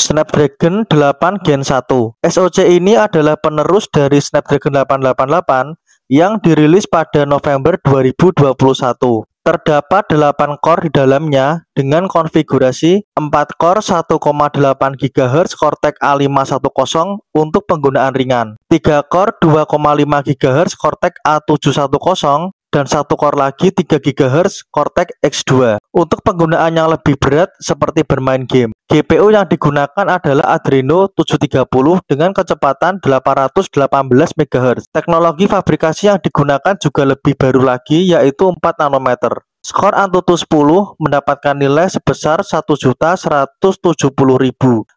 Snapdragon 8 Gen 1. SoC ini adalah penerus dari Snapdragon 888 yang dirilis pada November 2021. Terdapat 8 core di dalamnya dengan konfigurasi 4 core 1,8 GHz Cortex A510 untuk penggunaan ringan, 3 core 2,5 GHz Cortex A710, dan 1 core lagi 3 GHz Cortex X2 untuk penggunaan yang lebih berat seperti bermain game. GPU yang digunakan adalah Adreno 730 dengan kecepatan 818 MHz. Teknologi fabrikasi yang digunakan juga lebih baru lagi, yaitu 4 nanometer. Skor Antutu 10 mendapatkan nilai sebesar 1.170.000,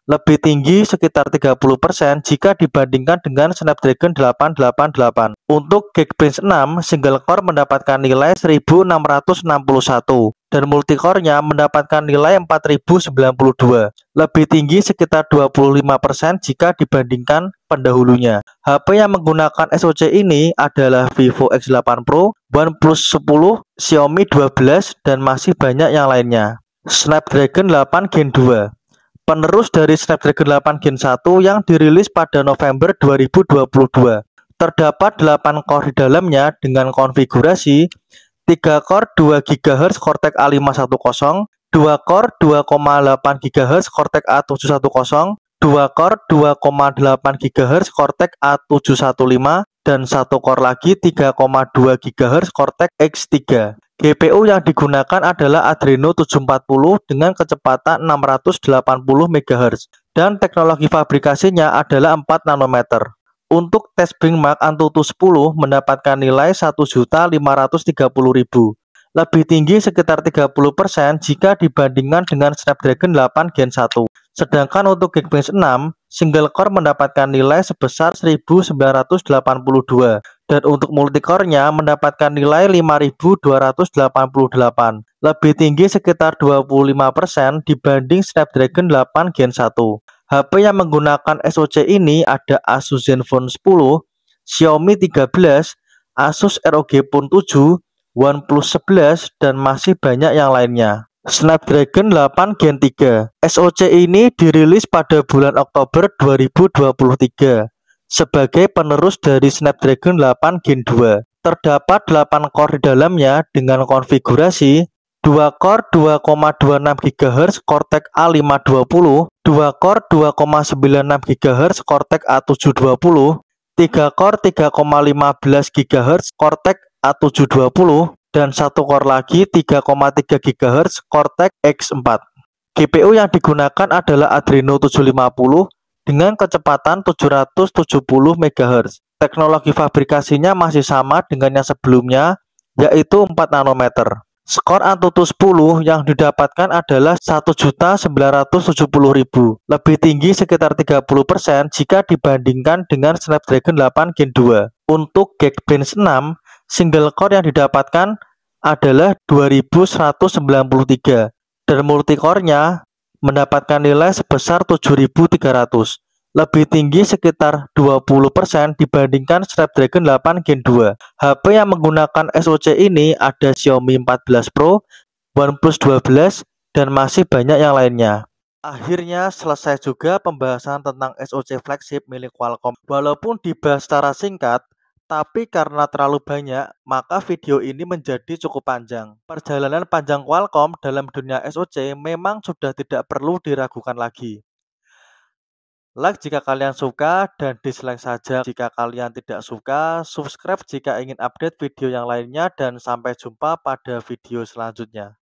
lebih tinggi sekitar 30% jika dibandingkan dengan Snapdragon 888. Untuk Geekbench 6, single core mendapatkan nilai 1.661 dan multicore-nya mendapatkan nilai 4.092, lebih tinggi sekitar 25% jika dibandingkan pendahulunya. HP yang menggunakan SoC ini adalah Vivo X8 Pro, OnePlus 10, Xiaomi 12, dan masih banyak yang lainnya. Snapdragon 8 Gen 2, penerus dari Snapdragon 8 Gen 1 yang dirilis pada November 2022. Terdapat 8 core di dalamnya dengan konfigurasi 3 core 2 GHz Cortex A510, 2 core 2,8 GHz Cortex A710, 2 core 2,8 GHz Cortex A715, dan 1 core lagi 3,2 GHz Cortex X3. GPU yang digunakan adalah Adreno 740 dengan kecepatan 680 MHz dan teknologi fabrikasinya adalah 4 nanometer. Untuk tes benchmark Antutu 10 mendapatkan nilai 1.530.000, lebih tinggi sekitar 30% jika dibandingkan dengan Snapdragon 8 Gen 1. Sedangkan untuk Geekbench 6, single core mendapatkan nilai sebesar 1.982 dan untuk multicore-nya mendapatkan nilai 5.288, lebih tinggi sekitar 25% dibanding Snapdragon 8 Gen 1. HP yang menggunakan SoC ini ada Asus Zenfone 10, Xiaomi 13, Asus ROG Phone 7, OnePlus 11, dan masih banyak yang lainnya. Snapdragon 8 Gen 3. SoC ini dirilis pada bulan Oktober 2023 sebagai penerus dari Snapdragon 8 Gen 2. Terdapat 8 core di dalamnya dengan konfigurasi 2 core 2,26 GHz Cortex A520, 2 core 2,96 GHz Cortex A720, 3 core 3,15 GHz Cortex A720, dan 1 core lagi 3,3 GHz Cortex X4. GPU yang digunakan adalah Adreno 750 dengan kecepatan 770 MHz. Teknologi fabrikasinya masih sama dengan yang sebelumnya, yaitu 4 nanometer. Skor Antutu 10 yang didapatkan adalah 1.970.000, lebih tinggi sekitar 30% jika dibandingkan dengan Snapdragon 8 Gen 2. Untuk Geekbench 6, single core yang didapatkan adalah 2.193 dan multicore-nya mendapatkan nilai sebesar 7.300, lebih tinggi sekitar 20% dibandingkan Snapdragon 8 Gen 2. HP yang menggunakan SoC ini ada Xiaomi 14 Pro, OnePlus 12, dan masih banyak yang lainnya. Akhirnya selesai juga pembahasan tentang SoC flagship milik Qualcomm. Walaupun dibahas secara singkat, tapi karena terlalu banyak, maka video ini menjadi cukup panjang. Perjalanan panjang Qualcomm dalam dunia SoC memang sudah tidak perlu diragukan lagi. Like jika kalian suka dan dislike saja jika kalian tidak suka, subscribe jika ingin update video yang lainnya, dan sampai jumpa pada video selanjutnya.